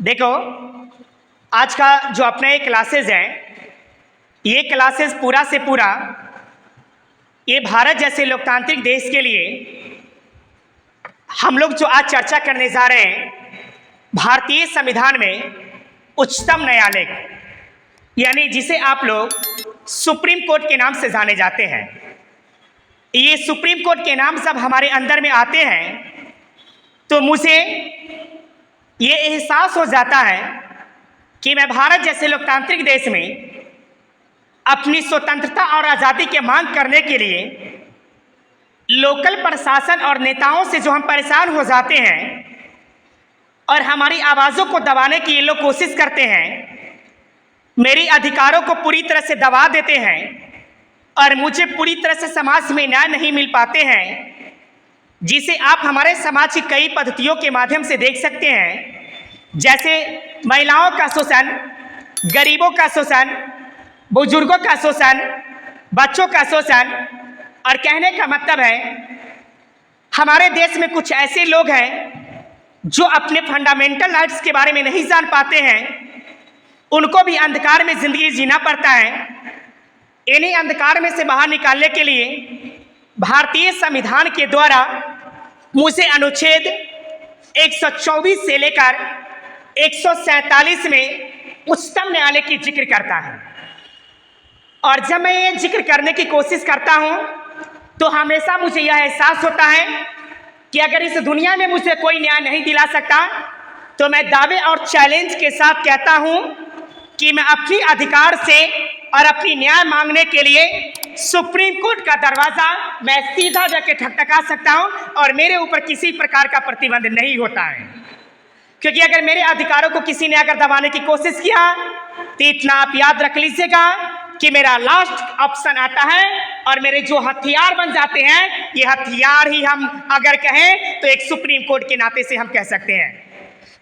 देखो, आज का जो अपना ये क्लासेज है, ये क्लासेस पूरा से पूरा ये भारत जैसे लोकतांत्रिक देश के लिए हम लोग जो आज चर्चा करने जा रहे हैं, भारतीय संविधान में उच्चतम न्यायालय, यानी जिसे आप लोग सुप्रीम कोर्ट के नाम से जाने जाते हैं। ये सुप्रीम कोर्ट के नाम सब हमारे अंदर में आते हैं तो मुझे ये एहसास हो जाता है कि मैं भारत जैसे लोकतांत्रिक देश में अपनी स्वतंत्रता और आज़ादी की मांग करने के लिए लोकल प्रशासन और नेताओं से जो हम परेशान हो जाते हैं और हमारी आवाज़ों को दबाने की ये लोग कोशिश करते हैं, मेरी अधिकारों को पूरी तरह से दबा देते हैं और मुझे पूरी तरह से समाज में न्याय नहीं मिल पाते हैं, जिसे आप हमारे समाज की कई पद्धतियों के माध्यम से देख सकते हैं, जैसे महिलाओं का शोषण, गरीबों का शोषण, बुजुर्गों का शोषण, बच्चों का शोषण। और कहने का मतलब है हमारे देश में कुछ ऐसे लोग हैं जो अपने फंडामेंटल राइट्स के बारे में नहीं जान पाते हैं, उनको भी अंधकार में जिंदगी जीना पड़ता है। इन्हीं अंधकार में से बाहर निकालने के लिए भारतीय संविधान के द्वारा मुझे अनुच्छेद 124 से लेकर 147 में उच्चतम न्यायालय की जिक्र करता है। और जब मैं ये जिक्र करने की कोशिश करता हूँ तो हमेशा मुझे यह एहसास होता है कि अगर इस दुनिया में मुझे कोई न्याय नहीं दिला सकता तो मैं दावे और चैलेंज के साथ कहता हूँ कि मैं अपनी अधिकार से और अपनी न्याय मांगने के लिए सुप्रीम कोर्ट का दरवाज़ा मैं सीधा जाके ठकठका सकता हूँ और मेरे ऊपर किसी प्रकार का प्रतिबंध नहीं होता है। क्योंकि अगर मेरे अधिकारों को किसी ने अगर दबाने की कोशिश किया तो इतना आप याद रख लीजिएगा कि मेरा लास्ट ऑप्शन आता है और मेरे जो हथियार बन जाते हैं, ये हथियार ही हम अगर कहें तो एक सुप्रीम कोर्ट के नाते से हम कह सकते हैं।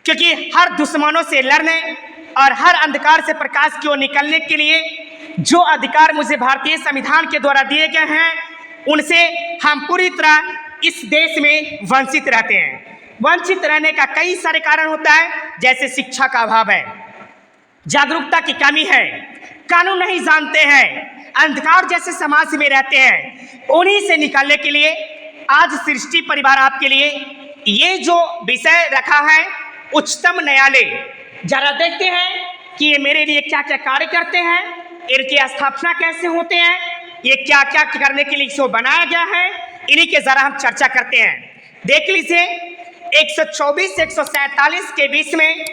क्योंकि हर दुश्मनों से लड़ने और हर अंधकार से प्रकाश की ओर निकलने के लिए जो अधिकार मुझे भारतीय संविधान के द्वारा दिए गए हैं, उनसे हम पूरी तरह इस देश में वंचित रहते हैं। वंचित रहने का कई सारे कारण होता है, जैसे शिक्षा का अभाव है, जागरूकता की कमी है, कानून नहीं जानते हैं, अंधकार जैसे समाज में रहते हैं। उन्हीं से निकालने के लिए आज सृष्टि परिवार आपके लिए ये जो विषय रखा है, उच्चतम न्यायालय, जरा देखते हैं कि ये मेरे लिए क्या क्या कार्य करते हैं, इनकी स्थापना कैसे होते हैं, ये क्या क्या करने के लिए इसको बनाया गया है, इन्हीं के जरा हम चर्चा करते हैं। देख लीजिए, 124 से 147 के बीच में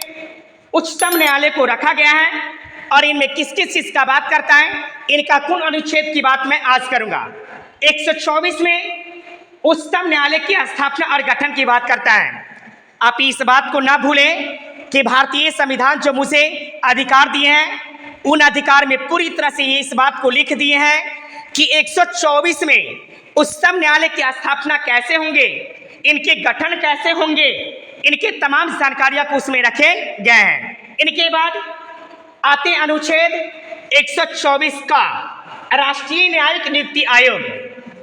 उच्चतम न्यायालय को रखा गया है और इनमें किस किस चीज का बात करता है, इनका कौन अनुच्छेद की बात मैं आज करूंगा। 124 में उच्चतम न्यायालय की स्थापना और गठन की बात करता है। आप इस बात को ना भूलें कि भारतीय संविधान जो मुझे अधिकार दिए हैं, उन अधिकार में पूरी तरह से ये इस बात को लिख दिए हैं कि 124 में उच्चतम न्यायालय की स्थापना कैसे होंगे, इनके गठन कैसे होंगे, इनके तमाम जानकारियां को उसमें रखे गए हैं। इनके बाद आते अनुच्छेद 124 का राष्ट्रीय न्यायिक नियुक्ति आयोग,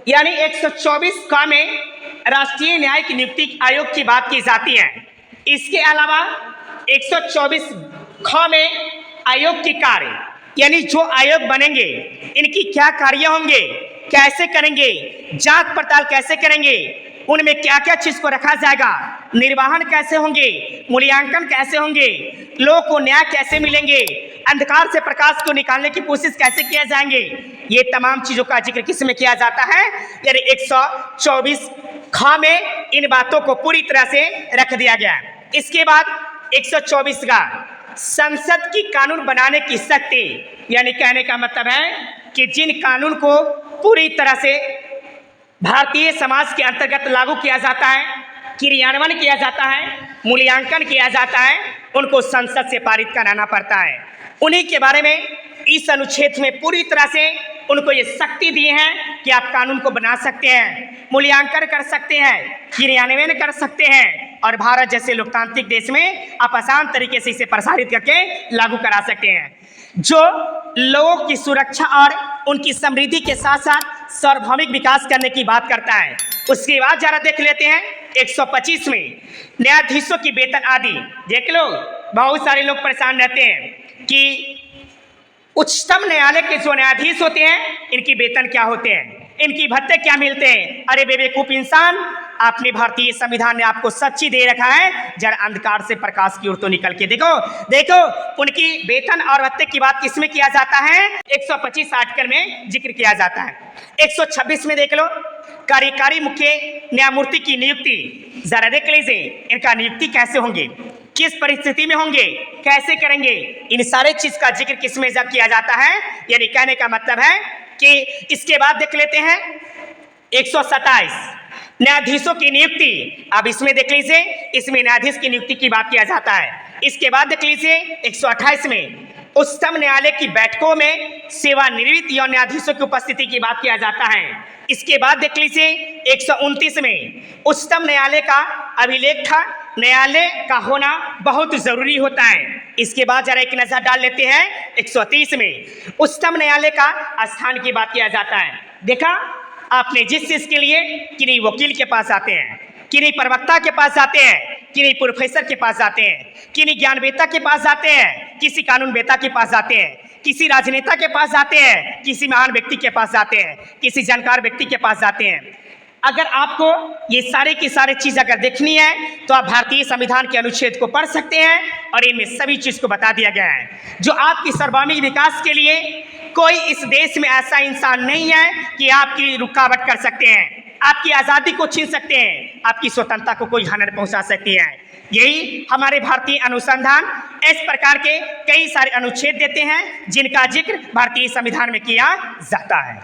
यानी 124 का में राष्ट्रीय न्यायिक नियुक्ति आयोग की बात की जाती है। इसके अलावा 124 ख में आयोग की कार्य, यानी जो आयोग बनेंगे इनकी क्या कार्य होंगे, कैसे करेंगे, जांच पड़ताल कैसे करेंगे, उनमें क्या क्या चीज को रखा जाएगा, निर्वाहन कैसे होंगे, मूल्यांकन कैसे होंगे, लोगों को न्याय कैसे मिलेंगे, अंधकार से प्रकाश को निकालने की कोशिश कैसे किया जाएंगे, ये तमाम चीजों का जिक्र किस में किया जाता है, यानी 124 ख में इन बातों को पूरी तरह से रख दिया गया है। इसके बाद 124 का संसद की कानून बनाने की शक्ति, यानी कहने का मतलब है कि जिन कानून को पूरी तरह से भारतीय समाज के अंतर्गत लागू किया जाता है, क्रियान्वयन किया जाता है, मूल्यांकन किया जाता है, उनको संसद से पारित कराना पड़ता है। उन्हीं के बारे में इस अनुच्छेद में पूरी तरह से उनको ये शक्ति दी है कि आप कानून को बना सकते हैं, मूल्यांकन कर सकते हैं, क्रियान्वयन कर सकते हैं और भारत जैसे लोकतांत्रिक देश में आप आसान तरीके से इसे प्रसारित करके लागू करा सकते हैं, जो लोगों की सुरक्षा और उनकी समृद्धि के साथ साथ सार्वभौमिक विकास करने की बात करता है। उसके बाद जरा देख लेते हैं 125 में न्यायाधीशों की वेतन आदि। देख लो, बहुत सारे लोग परेशान रहते हैं कि उच्चतम न्यायालय के जो न्यायाधीश होते हैं इनकी वेतन क्या होते हैं, इनकी भत्ते क्या मिलते हैं। अरे बेवकूफ इंसान, आपने भारतीय संविधान ने आपको सच्ची दे रखा है, जरा अंधकार से प्रकाश की ओर तो निकल के देखो। देखो उनकी वेतन और भत्ते की बात किसमें किया जाता है, 125 आर्टिकल में जिक्र किया जाता है। 126 में देख लो, कार्यकारी मुख्य न्यायमूर्ति की नियुक्ति। जरा देख लीजिए इनका नियुक्ति कैसे होंगे, किस परिस्थिति में होंगे, कैसे करेंगे, इन सारे चीज का जिक्र किसमें किया जाता है। यानी कहने का मतलब है कि इसके बाद देख लेते हैं 127 न्यायाधीशों की नियुक्ति। अब इसमें देख लीजिए, इसमें न्यायाधीश की नियुक्ति की बात किया जाता है। इसके बाद देख लीजिए 128 में उच्चतम न्यायालय की बैठकों में सेवानिवृत्त या न्यायाधीशों की उपस्थिति की बात किया जाता है। इसके बाद देख लीजिए 129 में उच्चतम न्यायालय का अभिलेख न्यायालय का होना बहुत जरूरी होता है। इसके बाद जरा एक नजर डाल लेते हैं 130 में उच्चतम न्यायालय का स्थान की बात किया जाता है। देखा आपने, जिस चीज के लिए किन्हीं वकील के पास आते हैं, किन्हीं प्रवक्ता के पास जाते हैं, किन्हीं प्रोफेसर के पास जाते हैं, किन्हीं ज्ञानवेता के पास जाते हैं, किसी कानूनवेता के पास जाते हैं, किसी राजनेता के पास जाते हैं, किसी महान व्यक्ति के पास जाते हैं, किसी जानकार व्यक्ति के पास जाते हैं। अगर आपको ये सारे की सारी चीज अगर देखनी है तो आप भारतीय संविधान के अनुच्छेद को पढ़ सकते हैं और इनमें सभी चीज को बता दिया गया है, जो आपकी सर्वांगीण विकास के लिए कोई इस देश में ऐसा इंसान नहीं है कि आपकी रुकावट कर सकते हैं, आपकी आज़ादी को छीन सकते हैं, आपकी स्वतंत्रता को कोई हानि पहुंचा सकती है। यही हमारे भारतीय अनुसंधान इस प्रकार के कई सारे अनुच्छेद देते हैं जिनका जिक्र भारतीय संविधान में किया जाता है।